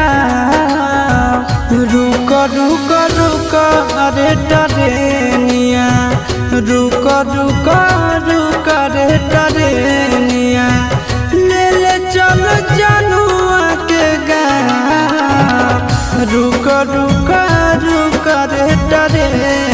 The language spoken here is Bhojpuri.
गाँव। रुक रुक रुक अरे टरेनिया, रुक रुक रुक रे टरेनिया, ले ले चल जनुआ के गाँव। रुक रुक रुक रे टरेनिया।